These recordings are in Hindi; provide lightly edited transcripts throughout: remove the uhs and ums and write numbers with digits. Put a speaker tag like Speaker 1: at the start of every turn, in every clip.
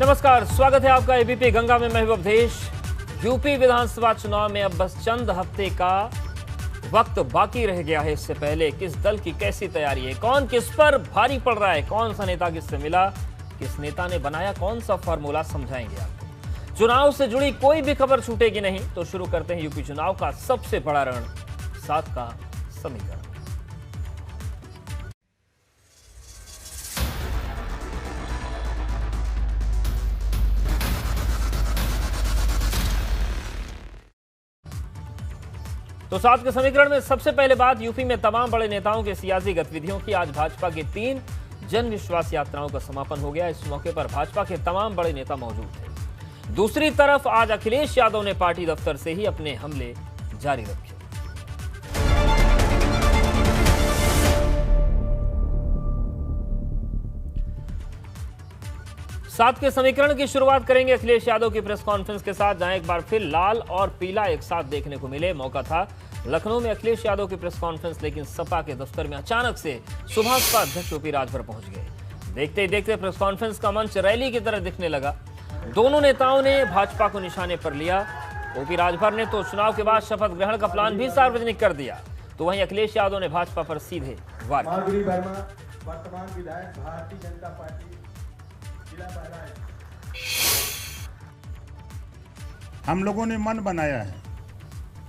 Speaker 1: नमस्कार, स्वागत है आपका एबीपी गंगा में। मैं हूं अवधेश। यूपी विधानसभा चुनाव में अब बस चंद हफ्ते का वक्त बाकी रह गया है। इससे पहले किस दल की कैसी तैयारी है, कौन किस पर भारी पड़ रहा है, कौन सा नेता किससे मिला, किस नेता ने बनाया कौन सा फॉर्मूला, समझाएंगे आपको। चुनाव से जुड़ी कोई भी खबर छूटेगी नहीं। तो शुरू करते हैं यूपी चुनाव का सबसे बड़ा रण, 7 का समीकरण। तो 7 के समीकरण में सबसे पहले बात यूपी में तमाम बड़े नेताओं के सियासी गतिविधियों की। आज भाजपा की 3 जन विश्वास यात्राओं का समापन हो गया। इस मौके पर भाजपा के तमाम बड़े नेता मौजूद थे। दूसरी तरफ आज अखिलेश यादव ने पार्टी दफ्तर से ही अपने हमले जारी रखे। सात के समीकरण की शुरुआत करेंगे अखिलेश यादव की प्रेस कॉन्फ्रेंस के साथ, जहां एक बार फिर लाल और पीला एक साथ देखने को मिले। मौका था लखनऊ में अखिलेश यादव की प्रेस कॉन्फ्रेंस, लेकिन सपा के दफ्तर में अचानक से सुभाष अध्यक्ष ओपी राजभर पहुंच गए। देखते ही देखते प्रेस कॉन्फ्रेंस का मंच रैली की तरह दिखने लगा। दोनों नेताओं ने भाजपा को निशाने पर लिया। ओपी राजभर ने तो चुनाव के बाद शपथ ग्रहण का प्लान भी सार्वजनिक कर दिया, तो वहीं अखिलेश यादव ने भाजपा पर सीधे वार किया।
Speaker 2: वर्तमान विधायक भारतीय जनता पार्टी जिला बहराइच।
Speaker 3: हम लोगों ने मन बनाया है,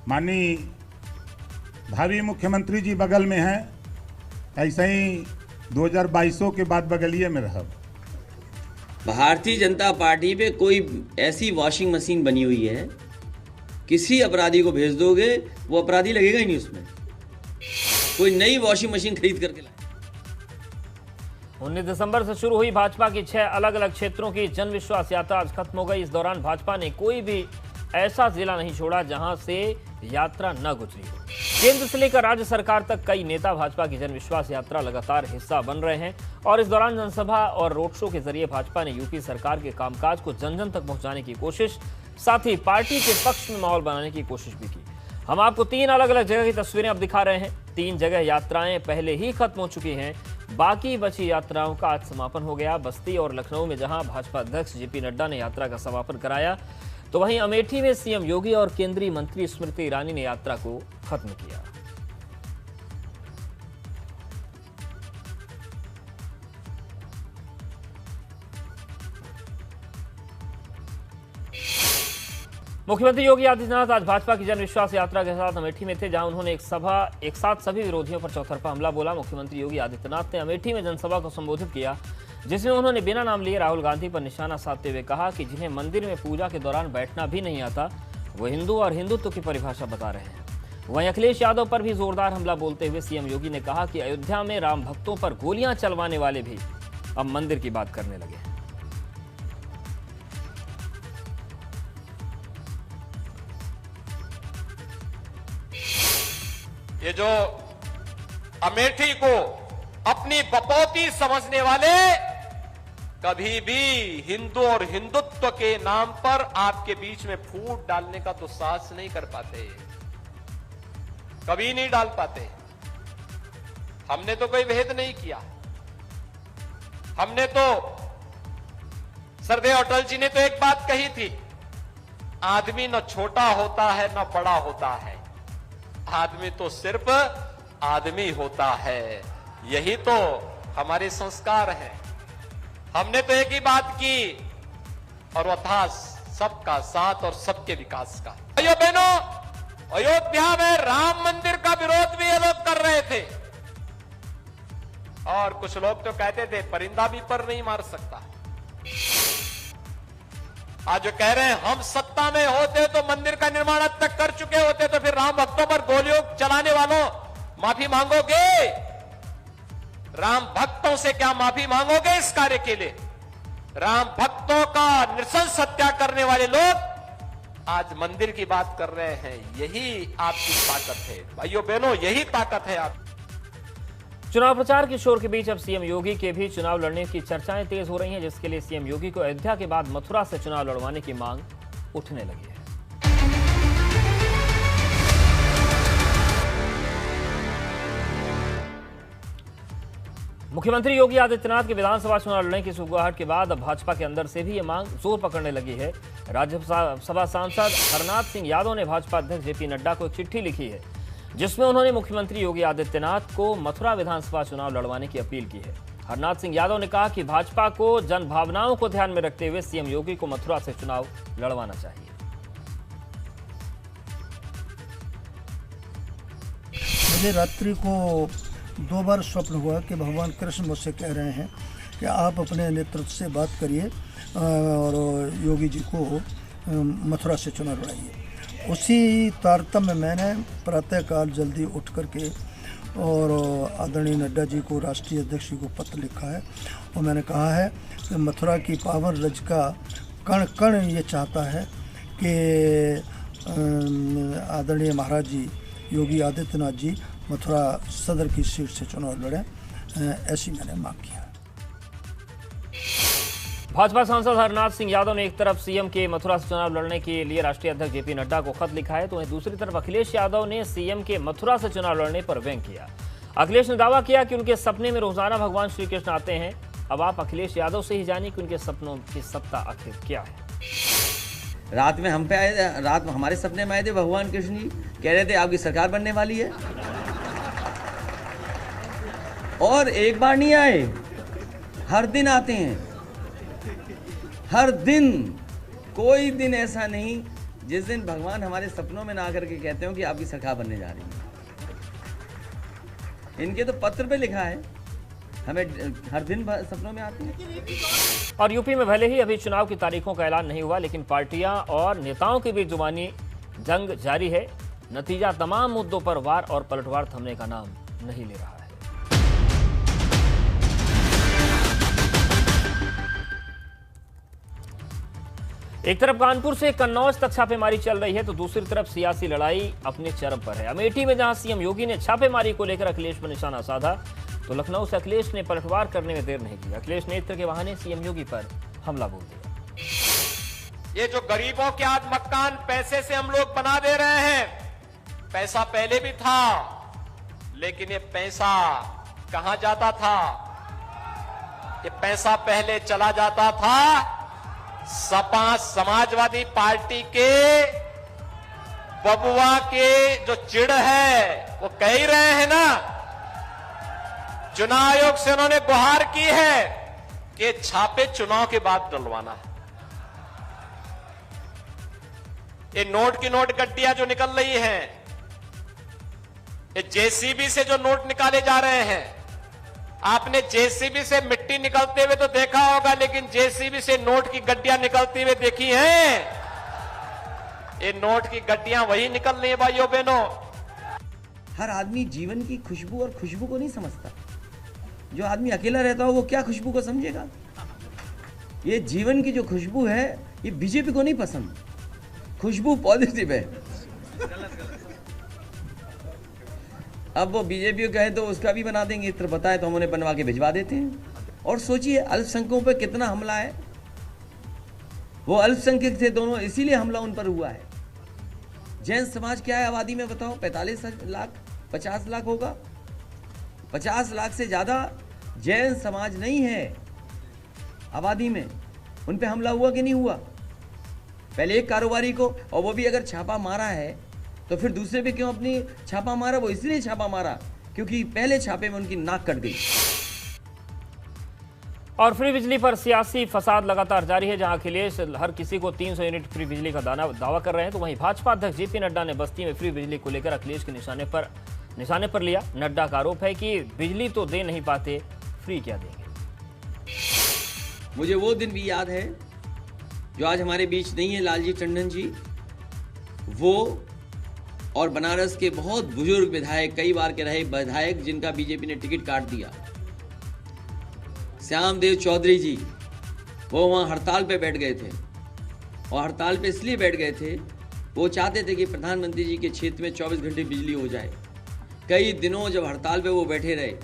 Speaker 3: माननीय भावी मुख्यमंत्री जी बगल में हैं, ऐसे ही 2022 के बाद बगलिए में रहा।
Speaker 4: भारतीय जनता पार्टी पे कोई ऐसी वॉशिंग मशीन बनी हुई है, किसी अपराधी को भेज दोगे वो अपराधी लगेगा ही नहीं उसमें। कोई नई वॉशिंग मशीन खरीद करके लाए।
Speaker 1: 19 दिसंबर से शुरू हुई भाजपा की 6 अलग अलग क्षेत्रों की जन विश्वास यात्रा आज खत्म हो गई। इस दौरान भाजपा ने कोई भी ऐसा जिला नहीं छोड़ा जहां से यात्रा न गुजरी हो। केंद्र से लेकर राज्य सरकार तक कई नेता भाजपा की जन विश्वास यात्रा लगातार हिस्सा बन रहे हैं और इस दौरान जनसभा और रोड शो के जरिए भाजपा ने यूपी सरकार के कामकाज को जन जन तक पहुंचाने की कोशिश, साथ ही पार्टी के पक्ष में माहौल बनाने की कोशिश भी की। हम आपको 3 अलग अलग जगह की तस्वीरें अब दिखा रहे हैं। 3 जगह यात्राएं पहले ही खत्म हो चुकी हैं, बाकी बची यात्राओं का आज समापन हो गया। बस्ती और लखनऊ में जहां भाजपा अध्यक्ष जेपी नड्डा ने यात्रा का समापन कराया, तो वहीं अमेठी में सीएम योगी और केंद्रीय मंत्री स्मृति ईरानी ने यात्रा को खत्म किया। मुख्यमंत्री योगी आदित्यनाथ आज भाजपा की जन विश्वास यात्रा के साथ अमेठी में थे, जहां उन्होंने एक साथ सभी विरोधियों पर चौतरफा हमला बोला। मुख्यमंत्री योगी आदित्यनाथ ने अमेठी में जनसभा को संबोधित किया, जिसमें उन्होंने बिना नाम लिए राहुल गांधी पर निशाना साधते हुए कहा कि जिन्हें मंदिर में पूजा के दौरान बैठना भी नहीं आता, वो हिंदू और हिंदुत्व की परिभाषा बता रहे हैं। वहीं अखिलेश यादव पर भी जोरदार हमला बोलते हुए सीएम योगी ने कहा कि अयोध्या में राम भक्तों पर गोलियां चलवाने वाले भी अब मंदिर की बात करने लगे हैं।
Speaker 5: ये जो अमेठी को अपनी बपौती समझने वाले कभी भी हिंदू और हिंदुत्व के नाम पर आपके बीच में फूट डालने का तो साहस नहीं कर पाते, कभी नहीं डाल पाते। हमने तो कोई भेद नहीं किया। हमने तो सरदेव अटल जी ने तो एक बात कही थी, आदमी न छोटा होता है न बड़ा होता है, आदमी तो सिर्फ आदमी होता है। यही तो हमारे संस्कार हैं। हमने तो एक ही बात की और वह था सबका साथ और सबके विकास का। भाइयों बहनों, अयोध्या में राम मंदिर का विरोध भी ये लोग कर रहे थे और कुछ लोग तो कहते थे परिंदा भी पर नहीं मार सकता। आज जो कह रहे हैं हम सत्ता में होते तो मंदिर का निर्माण अब तक कर चुके होते, तो फिर राम भक्तों पर गोलियों चलाने वालों माफी मांगोगे? राम भक्तों से क्या माफी मांगोगे इस कार्य के लिए? राम भक्तों का नृशंस हत्या करने वाले लोग आज मंदिर की बात कर रहे हैं। यही आपकी ताकत है भाइयों बहनों, यही ताकत है आप।
Speaker 1: चुनाव प्रचार के शोर के बीच अब सीएम योगी के भी चुनाव लड़ने की चर्चाएं तेज हो रही हैं, जिसके लिए सीएम योगी को अयोध्या के बाद मथुरा से चुनाव लड़वाने की मांग उठने लगी है। मुख्यमंत्री योगी आदित्यनाथ के विधानसभा चुनाव लड़ने की सुगबुगाहट के बाद अब भाजपा के अंदर से भी ये मांग जोर पकड़ने लगी है। राज्यसभा सांसद हरनाथ सिंह यादव ने भाजपा अध्यक्ष जेपी नड्डा को एक चिट्ठी लिखी है, जिसमें उन्होंने मुख्यमंत्री योगी आदित्यनाथ को मथुरा विधानसभा चुनाव लड़वाने की अपील की है। हरनाथ सिंह यादव ने कहा कि भाजपा को जन भावनाओं को ध्यान में रखते हुए सीएम योगी को मथुरा से चुनाव लड़वाना चाहिए।
Speaker 6: मुझे रात्रि को 2 बार स्वप्न हुआ कि भगवान कृष्ण मुझसे कह रहे हैं कि आप अपने नेतृत्व से बात करिए और योगी जी को मथुरा से चुनाव लड़ाइए। उसी तारतम्य में मैंने प्रातःकाल जल्दी उठ करके और आदरणीय नड्डा जी को, राष्ट्रीय अध्यक्ष जी को पत्र लिखा है और मैंने कहा है कि मथुरा की पावन रज का कण कण ये चाहता है कि आदरणीय महाराज जी योगी आदित्यनाथ जी मथुरा सदर की सीट से चुनाव लड़े, ऐसी मैंने मांग किया।
Speaker 1: भाजपा सांसद हरनाथ सिंह यादव ने एक तरफ सीएम के मथुरा से चुनाव लड़ने के लिए राष्ट्रीय अध्यक्ष जेपी नड्डा को खत लिखा है, तो वहीं दूसरी तरफ अखिलेश यादव ने सीएम के मथुरा से चुनाव लड़ने पर व्यंग किया। अखिलेश ने दावा किया कि उनके सपने में रोजाना भगवान श्री कृष्ण आते हैं। अब आप अखिलेश यादव से ही जानिए कि उनके सपनों की सत्ता आखिर क्या है।
Speaker 4: रात में हम पे आए, रात में हमारे सपने में आए थे भगवान कृष्ण जी, कह रहे थे आपकी सरकार बनने वाली है, और एक बार नहीं आए, हर दिन आते हैं, हर दिन। कोई दिन ऐसा नहीं जिस दिन भगवान हमारे सपनों में ना आकर के कहते हो कि आपकी सरकार बनने जा रही है। इनके तो पत्र पे लिखा है, हमें हर दिन सपनों में आते हैं।
Speaker 1: और यूपी में भले ही अभी चुनाव की तारीखों का ऐलान नहीं हुआ, लेकिन पार्टियां और नेताओं के बीच जुबानी जंग जारी है। नतीजा तमाम मुद्दों पर वार और पलटवार थमने का नाम नहीं ले रहा है। एक तरफ कानपुर से कन्नौज तक छापेमारी चल रही है, तो दूसरी तरफ सियासी लड़ाई अपने चरम पर है। अमेठी में जहां सीएम योगी ने छापेमारी को लेकर अखिलेश पर निशाना साधा, तो लखनऊ से अखिलेश ने पलटवार करने में देर नहीं की। अखिलेश ने इत्र के बहाने सीएम योगी पर हमला बोल दिया।
Speaker 5: ये जो गरीबों के आज मकान पैसे से हम लोग बना दे रहे हैं, पैसा पहले भी था, लेकिन ये पैसा कहां जाता था? ये पैसा पहले चला जाता था सपा समाजवादी पार्टी के बबुआ के जो चिड़ है, वो कह ही रहे हैं ना। चुनाव आयोग से उन्होंने गुहार की है कि छापे चुनाव के बाद डलवाना है। ये नोट की नोट गड्डियां जो निकल रही हैं, ये जेसीबी से जो नोट निकाले जा रहे हैं, आपने जेसीबी से मिट्टी निकलते हुए तो देखा होगा, लेकिन जेसीबी से नोट की गड्डियां निकलती हुए देखी हैं? ये नोट की गड्डियां वही निकल रही है भाइयों बहनों।
Speaker 4: हर आदमी जीवन की खुशबू और खुशबू को नहीं समझता। जो आदमी अकेला रहता हो वो क्या खुशबू को समझेगा? ये जीवन की जो खुशबू है, ये बीजेपी को नहीं पसंद। खुशबू पॉजिटिव है। अब वो बीजेपी को कहे तो उसका भी बना देंगे, इत्र बताए तो हम उन्हें बनवा के भिजवा देते हैं। और सोचिए अल्पसंख्यकों पर कितना हमला है। वो अल्पसंख्यक थे दोनों, इसीलिए हमला उन पर हुआ है। जैन समाज क्या है आबादी में बताओ? 45 लाख, 50 लाख होगा। 50 लाख से ज्यादा जैन समाज नहीं है आबादी में। उन पे हमला हुआ कि नहीं हुआ? पहले एक कारोबारी को, और वो भी अगर छापा मारा है तो फिर दूसरे पे क्यों अपनी छापा मारा? वो इसलिए छापा मारा क्योंकि पहले छापे में उनकी नाक कट गई।
Speaker 1: और फ्री बिजली पर सियासी फसाद लगातार जारी है। जहां अखिलेश हर किसी को 300 यूनिट फ्री बिजली का दावा कर रहे हैं, तो वहीं भाजपा अध्यक्ष जेपी नड्डा ने बस्ती में फ्री बिजली को लेकर अखिलेश के निशाने पर लिया। नड्डा का आरोप है कि बिजली तो दे नहीं पाते, फ्री क्या देंगे।
Speaker 4: मुझे वो दिन भी याद है जो आज हमारे बीच नहीं है, लालजी टंडन जी। वो और बनारस के बहुत बुजुर्ग विधायक, कई बार के रहे विधायक, जिनका बीजेपी ने टिकट काट दिया, श्यामदेव चौधरी जी, वो वहाँ हड़ताल पे बैठ गए थे। और हड़ताल पे इसलिए बैठ गए थे, वो चाहते थे कि प्रधानमंत्री जी के क्षेत्र में 24 घंटे बिजली हो जाए। कई दिनों जब हड़ताल पे वो बैठे रहे,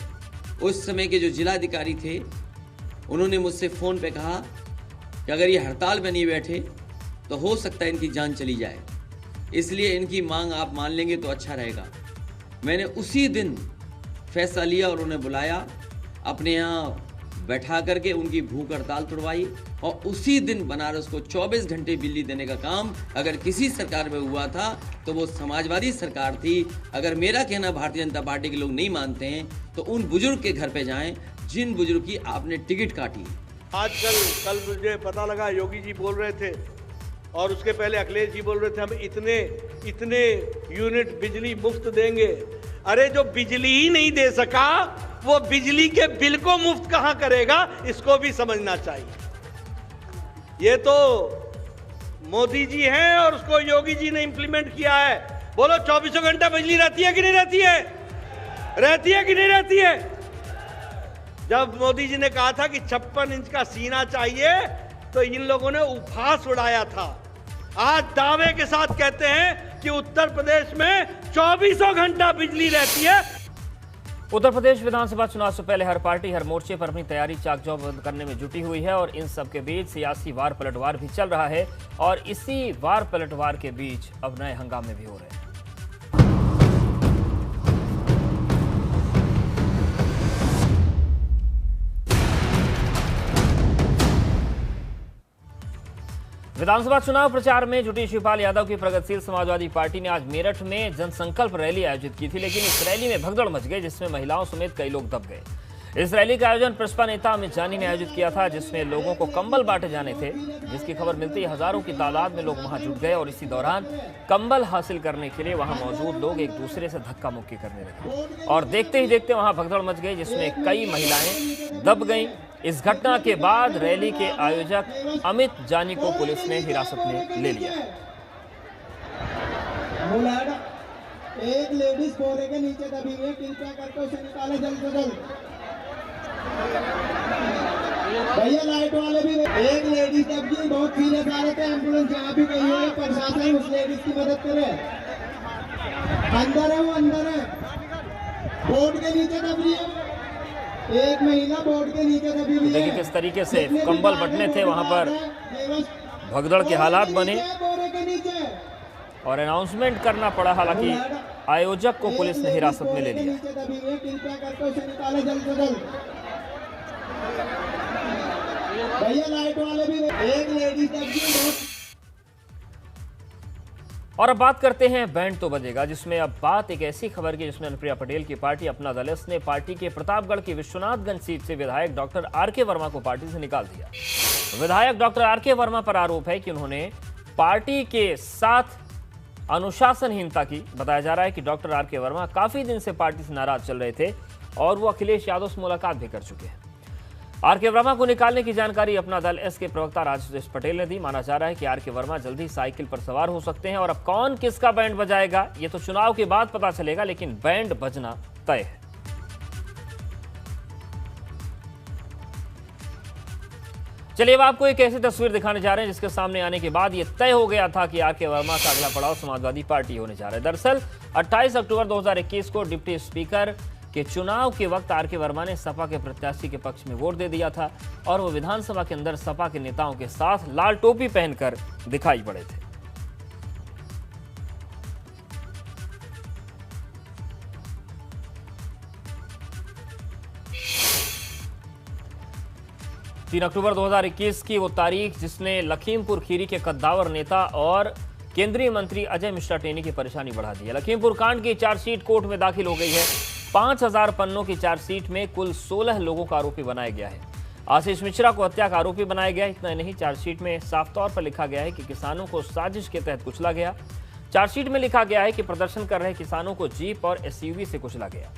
Speaker 4: उस समय के जो जिलाधिकारी थे, उन्होंने मुझसे फ़ोन पे कहा कि अगर ये हड़ताल पे नहीं बैठे तो हो सकता है इनकी जान चली जाए, इसलिए इनकी मांग आप मान लेंगे तो अच्छा रहेगा। मैंने उसी दिन फैसला लिया और उन्हें बुलाया अपने यहाँ बैठा करके उनकी भूख हड़ताल तुड़वाई और उसी दिन बनारस को 24 घंटे बिजली देने का काम अगर किसी सरकार में हुआ था तो वो समाजवादी सरकार थी। अगर मेरा कहना भारतीय जनता पार्टी के लोग नहीं मानते हैं तो उन बुजुर्ग के घर पे जाएं जिन बुजुर्ग की आपने टिकट काटी।
Speaker 2: कल मुझे पता लगा योगी जी बोल रहे थे और उसके पहले अखिलेश जी बोल रहे थे हम इतने यूनिट बिजली मुफ्त देंगे। अरे जो बिजली ही नहीं दे सका वो बिजली के बिल को मुफ्त कहां करेगा, इसको भी समझना चाहिए। ये तो मोदी जी हैं और उसको योगी जी ने इंप्लीमेंट किया है। बोलो 24 घंटा बिजली रहती है कि नहीं रहती है? रहती है कि नहीं रहती है? जब मोदी जी ने कहा था कि 56 इंच का सीना चाहिए तो इन लोगों ने उपहास उड़ाया था। आज दावे के साथ कहते हैं कि उत्तर प्रदेश में 24 घंटा बिजली रहती है।
Speaker 1: उत्तर प्रदेश विधानसभा चुनाव से पहले हर पार्टी हर मोर्चे पर अपनी तैयारी चाक चौबंद करने में जुटी हुई है और इन सब के बीच सियासी वार पलटवार भी चल रहा है और इसी वार पलटवार के बीच अब नए हंगामे भी हो रहे हैं। विधानसभा चुनाव प्रचार में जुटी शिवपाल यादव की प्रगतिशील समाजवादी पार्टी ने आज मेरठ में जनसंकल्प रैली आयोजित की थी, लेकिन इस रैली में भगदड़ मच गई जिसमें महिलाओं समेत कई लोग दब गए। इस रैली का आयोजन प्रसपा नेता अमित जानी ने आयोजित किया था, जिसमें लोगों को कंबल बांटे जाने थे। जिसकी खबर मिलते ही हजारों की तादाद में लोग वहां जुट गए और इसी दौरान कंबल हासिल करने के लिए वहां मौजूद लोग एक दूसरे से धक्का मुक्की करने लगे और देखते ही देखते वहां भगदड़ मच गई जिसमें कई महिलाएं दब गईं। इस घटना के बाद रैली के आयोजक अमित जानी को पुलिस ने हिरासत में ले लिया।
Speaker 7: एक लेडीज बोरे के नीचे दबी हुई है, कृपया करके उसे निकाले जल्द से जल्द। भैया लाइट वाले भी, एक लेडीज दब गई, बहुत सीरियस हालत है, एम्बुलेंस यहाँ भी गई है, प्रशासन उस लेडीज की मदद करे। अंदर है, वो अंदर है, बोर्ड के नीचे दब रही है, एक महिला बोर्ड के नीचे दबी हुई है।
Speaker 1: देखिए किस तरीके से कंबल बंटने थे, वहां पर भगदड़ के हालात बने और अनाउंसमेंट करना पड़ा। हालांकि आयोजक को पुलिस ने हिरासत में ले लिया।
Speaker 7: कृपया करके उसे निकाले जल्द से जल्द। भैया लाइट वाले भी, एक लेडीज दब गई।
Speaker 1: और अब बात करते हैं बैंड तो बजेगा, जिसमें अब बात एक ऐसी खबर की जिसमें अनुप्रिया पटेल की पार्टी अपना दल ने पार्टी के प्रतापगढ़ की विश्वनाथगंज सीट से विधायक डॉक्टर आर.के. वर्मा को पार्टी से निकाल दिया। विधायक डॉक्टर आर.के. वर्मा पर आरोप है कि उन्होंने पार्टी के साथ अनुशासनहीनता की। बताया जा रहा है कि डॉक्टर आर.के. वर्मा काफी दिन से पार्टी से नाराज चल रहे थे और वो अखिलेश यादव से मुलाकात भी कर चुके हैं। आर.के. वर्मा को निकालने की जानकारी अपना दल एस के प्रवक्ता राजेश पटेल ने दी। माना जा रहा है कि आर.के. वर्मा जल्दी साइकिल पर सवार हो सकते हैं और अब कौन किसका बैंड बजाएगा ये तो चुनाव के बाद पता चलेगा, लेकिन बैंड बजना तय है। चलिए अब आपको एक ऐसी तस्वीर दिखाने जा रहे हैं जिसके सामने आने के बाद ये तय हो गया था कि आर.के. वर्मा का अगला पड़ाव समाजवादी पार्टी होने जा रहा है। दरअसल 28 अक्टूबर 2021 को डिप्टी स्पीकर के चुनाव के वक्त आर.के. वर्मा ने सपा के प्रत्याशी के पक्ष में वोट दे दिया था और वो विधानसभा के अंदर सपा के नेताओं के साथ लाल टोपी पहनकर दिखाई पड़े थे। तीन अक्टूबर 2021 की वो तारीख जिसने लखीमपुर खीरी के कद्दावर नेता और केंद्रीय मंत्री अजय मिश्रा टेनी की परेशानी बढ़ा दी है। लखीमपुर कांड की चार्जशीट कोर्ट में दाखिल हो गई है। 5000 पन्नों की चार्जशीट में कुल 16 लोगों का आरोपी बनाया गया है। आशीष मिश्रा को हत्या का आरोपी बनाया गया। इतना नहीं, चार्जशीट में साफ तौर पर लिखा गया है कि किसानों को साजिश के तहत कुचला गया। चार्जशीट में लिखा गया है कि प्रदर्शन कर रहे किसानों को जीप और एसयूवी से कुचला गया।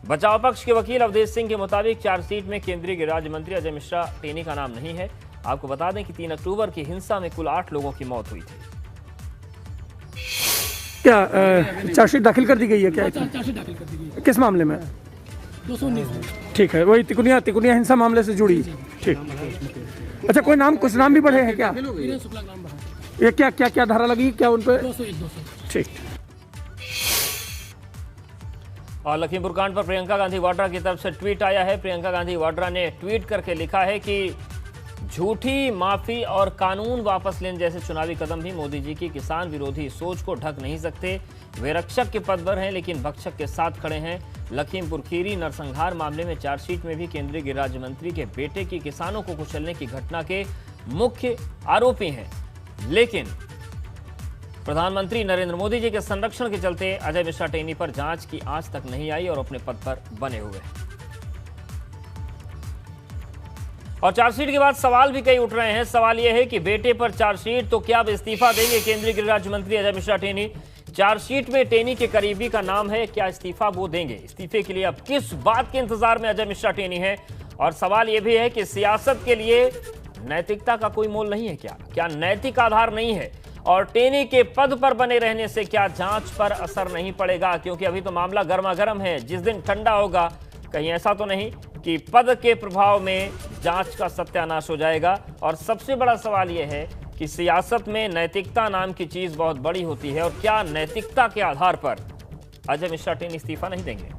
Speaker 1: बचाव पक्ष के वकील अवधेश सिंह के मुताबिक चार्जशीट में केंद्रीय गृह राज्य मंत्री अजय मिश्रा टेनी का नाम नहीं है। आपको बता दें कि 3 अक्टूबर की हिंसा में कुल 8 लोगों की मौत हुई थी।
Speaker 8: क्या चार्जशीट दाखिल कर दी गई है? क्या
Speaker 9: चार्जशीट दाखिल कर दी गई है।
Speaker 8: किस मामले में?
Speaker 9: 219 में।
Speaker 8: ठीक है, वही तिकुनिया हिंसा मामले से जुड़ी। ठीक। अच्छा, कोई नाम, कुछ नाम भी बढ़े हैं क्या?
Speaker 9: शुक्ला नाम बढ़ा।
Speaker 8: ये क्या धारा लगी क्या उन पर?
Speaker 9: 201।
Speaker 8: ठीक।
Speaker 1: और लखीमपुर कांड पर प्रियंका गांधी वाड्रा की तरफ से ट्वीट आया है। प्रियंका गांधी वाड्रा ने ट्वीट करके लिखा है कि झूठी माफी और कानून वापस लेने जैसे चुनावी कदम भी मोदी जी की किसान विरोधी सोच को ढक नहीं सकते। वे रक्षक के पद पर हैं लेकिन भक्षक के साथ खड़े हैं। लखीमपुर खीरी नरसंहार मामले में चार्जशीट में भी केंद्रीय गृह राज्य मंत्री के बेटे की किसानों को कुचलने की घटना के मुख्य आरोपी हैं, लेकिन प्रधानमंत्री नरेंद्र मोदी जी के संरक्षण के चलते अजय मिश्रा टेनी पर जांच की आंच तक नहीं आई और अपने पद पर बने हुए हैं। और चार्जशीट के बाद सवाल भी कई उठ रहे हैं। सवाल यह है कि बेटे पर चार्जशीट तो क्या अब इस्तीफा देंगे केंद्रीय गृह राज्य मंत्री अजय मिश्रा टेनी? चार्जशीट में टेनी के करीबी का नाम है, क्या इस्तीफा वो देंगे? इस्तीफे के लिए अब किस बात के इंतजार में अजय मिश्रा टेनी है? और सवाल यह भी है कि सियासत के लिए नैतिकता का कोई मोल नहीं है क्या नैतिक आधार नहीं है? और टेनी के पद पर बने रहने से क्या जांच पर असर नहीं पड़ेगा? क्योंकि अभी तो मामला गर्मा गर्म है, जिस दिन ठंडा होगा कहीं ऐसा तो नहीं कि पद के प्रभाव में जांच का सत्यानाश हो जाएगा। और सबसे बड़ा सवाल यह है कि सियासत में नैतिकता नाम की चीज बहुत बड़ी होती है, और क्या नैतिकता के आधार पर अजय मिश्रा टेनी इस्तीफा नहीं देंगे?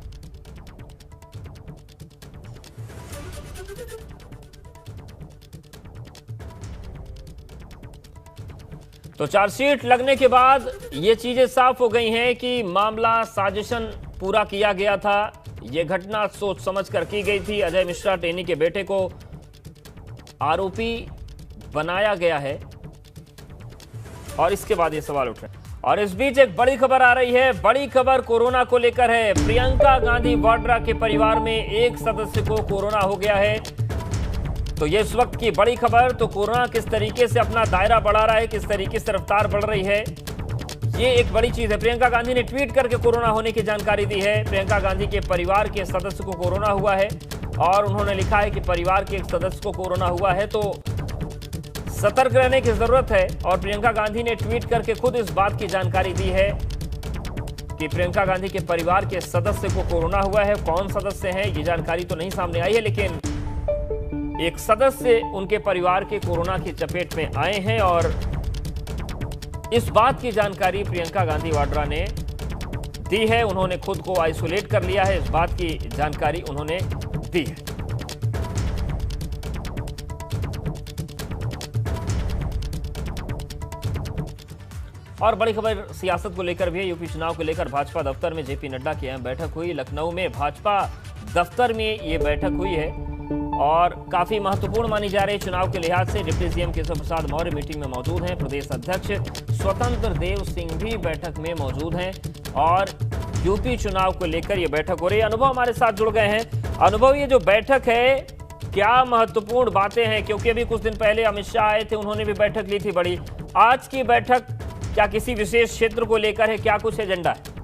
Speaker 1: तो चार्जशीट लगने के बाद ये चीजें साफ हो गई हैं कि मामला साजिशन पूरा किया गया था। ये घटना सोच समझ कर की गई थी। अजय मिश्रा टेनी के बेटे को आरोपी बनाया गया है और इसके बाद ये सवाल उठ रहे हैं। और इस बीच एक बड़ी खबर आ रही है। बड़ी खबर कोरोना को लेकर है। प्रियंका गांधी वाड्रा के परिवार में एक सदस्य को कोरोना हो गया है। तो ये इस वक्त की बड़ी खबर। तो कोरोना किस तरीके से अपना दायरा बढ़ा रहा है, किस तरीके से रफ्तार बढ़ रही है, ये एक बड़ी चीज है। प्रियंका गांधी ने ट्वीट करके कोरोना होने की जानकारी दी है। प्रियंका गांधी के परिवार के सदस्य को कोरोना हुआ है और उन्होंने लिखा है कि परिवार के एक सदस्य को कोरोना हुआ है तो सतर्क रहने की जरूरत है। और प्रियंका गांधी ने ट्वीट करके खुद इस बात की जानकारी दी है कि प्रियंका गांधी के परिवार के सदस्य को कोरोना हुआ है। कौन सदस्य हैं ये जानकारी तो नहीं सामने आई है, लेकिन एक सदस्य उनके परिवार के कोरोना की चपेट में आए हैं और इस बात की जानकारी प्रियंका गांधी वाड्रा ने दी है। उन्होंने खुद को आइसोलेट कर लिया है, इस बात की जानकारी उन्होंने दी है। और बड़ी खबर सियासत को लेकर भी है। यूपी चुनाव को लेकर भाजपा दफ्तर में जेपी नड्डा की अहम बैठक हुई। लखनऊ में भाजपा दफ्तर में ये बैठक हुई है और काफी महत्वपूर्ण मानी जा रही चुनाव के लिहाज से। Deputy CM Keshav Prasad Maurya meeting में मौजूद हैं। प्रदेश अध्यक्ष स्वतंत्र देव सिंह भी बैठक में मौजूद हैं और यूपी चुनाव को लेकर यह बैठक हो रही है। अनुभव हमारे साथ जुड़ गए हैं। अनुभव, ये जो बैठक है क्या महत्वपूर्ण बातें हैं? क्योंकि अभी कुछ दिन पहले अमित शाह आए थे, उन्होंने भी बैठक ली थी बड़ी। आज की बैठक क्या किसी विशेष क्षेत्र को लेकर है? क्या कुछ एजेंडा है?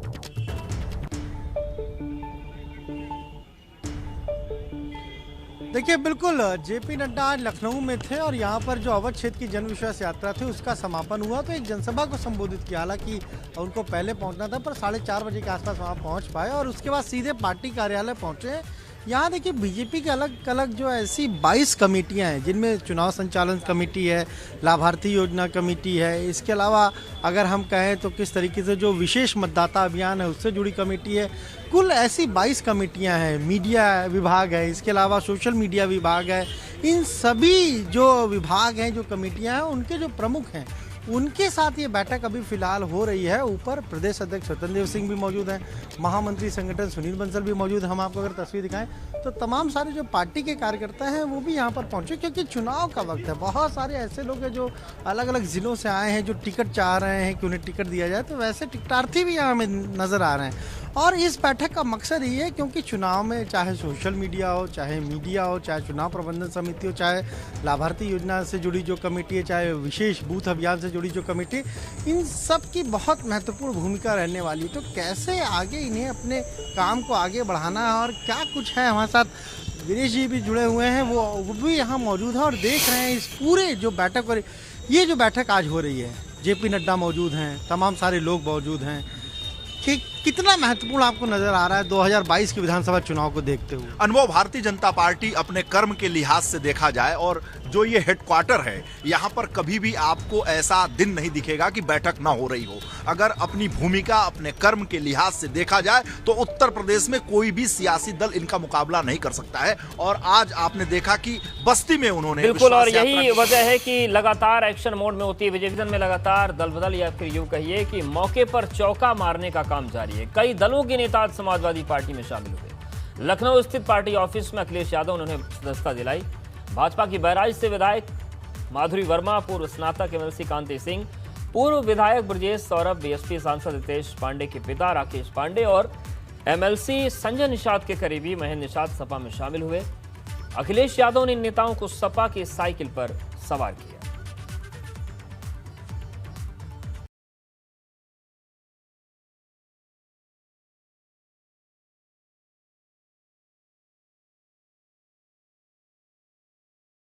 Speaker 10: देखिए, बिल्कुल जेपी नड्डा आज लखनऊ में थे और यहाँ पर जो अवध क्षेत्र की जन विश्वास यात्रा थी उसका समापन हुआ तो एक जनसभा को संबोधित किया। हालांकि उनको पहले पहुँचना था पर 4:30 बजे के आसपास वहाँ पहुँच पाए और उसके बाद सीधे पार्टी कार्यालय पहुँचे। यहाँ देखिए, बीजेपी के अलग अलग जो ऐसी 22 कमेटियाँ हैं जिनमें चुनाव संचालन कमेटी है, लाभार्थी योजना कमेटी है, इसके अलावा अगर हम कहें तो किस तरीके से जो विशेष मतदाता अभियान है उससे जुड़ी कमेटी है। कुल ऐसी 22 कमेटियां हैं। मीडिया विभाग है, इसके अलावा सोशल मीडिया विभाग है। इन सभी जो विभाग हैं, जो कमेटियां हैं, उनके जो प्रमुख हैं उनके साथ ये बैठक अभी फिलहाल हो रही है। ऊपर प्रदेश अध्यक्ष स्वतंत्र देव सिंह भी मौजूद हैं, महामंत्री संगठन सुनील बंसल भी मौजूद हैं। हम आपको अगर तस्वीर दिखाएं तो तमाम सारे जो पार्टी के कार्यकर्ता हैं वो भी यहाँ पर पहुँचे क्योंकि चुनाव का वक्त है। बहुत सारे ऐसे लोग हैं जो अलग अलग ज़िलों से आए हैं, जो टिकट चाह रहे हैं कि उन्हें टिकट दिया जाए, तो वैसे टिकटार्थी भी यहाँ हमें नज़र आ रहे हैं। और इस बैठक का मकसद ये है क्योंकि चुनाव में चाहे सोशल मीडिया हो, चाहे मीडिया हो, चाहे चुनाव प्रबंधन समिति हो, चाहे लाभार्थी योजना से जुड़ी जो कमेटी है, चाहे विशेष बूथ अभियान से जुड़ी जो कमेटी, इन सब की बहुत महत्वपूर्ण भूमिका रहने वाली है। तो कैसे आगे इन्हें अपने काम को आगे बढ़ाना है और क्या कुछ है। हमारे साथ गिरीश जी भी जुड़े हुए हैं, वो भी यहाँ मौजूद है और देख रहे हैं इस पूरे जो बैठक हो रही। ये जो बैठक आज हो रही है, जेपी नड्डा मौजूद हैं, तमाम सारे लोग मौजूद हैं, कि कितना महत्वपूर्ण आपको नजर आ रहा है 2022 के विधानसभा चुनाव को देखते हुए?
Speaker 11: अनुभव, भारतीय जनता पार्टी अपने कर्म के लिहाज से देखा जाए और जो ये हेडक्वार्टर है, यहाँ पर कभी भी आपको ऐसा दिन नहीं दिखेगा कि बैठक ना हो रही हो। अगर अपनी भूमिका, अपने कर्म के लिहाज से देखा जाए तो उत्तर प्रदेश में कोई भी सियासी दल इनका मुकाबला नहीं कर सकता है। और आज आपने देखा कि बस्ती में उन्होंने
Speaker 1: बिल्कुल, और यही वजह है कि लगातार एक्शन मोड में होती है विजय में, लगातार दल बदल या फिर यूं कहिए कि मौके पर चौका मारने का काम जारी है। कई दलों के नेता आज समाजवादी पार्टी में शामिल हुए। लखनऊ स्थित पार्टी ऑफिस में अखिलेश यादव ने उन्हें सदस्यता दिलाई। भाजपा की बहराइच से विधायक माधुरी वर्मा, पूर्व स्नातक एमएलसी कांति सिंह, पूर्व विधायक ब्रजेश सौरभ, बीएसपी सांसद हितेश पांडे के पिता राकेश पांडे और एमएलसी संजय निषाद के करीबी महेंद्र निषाद सपा में शामिल हुए। अखिलेश यादव ने इन नेताओं को सपा की साइकिल पर सवार किया।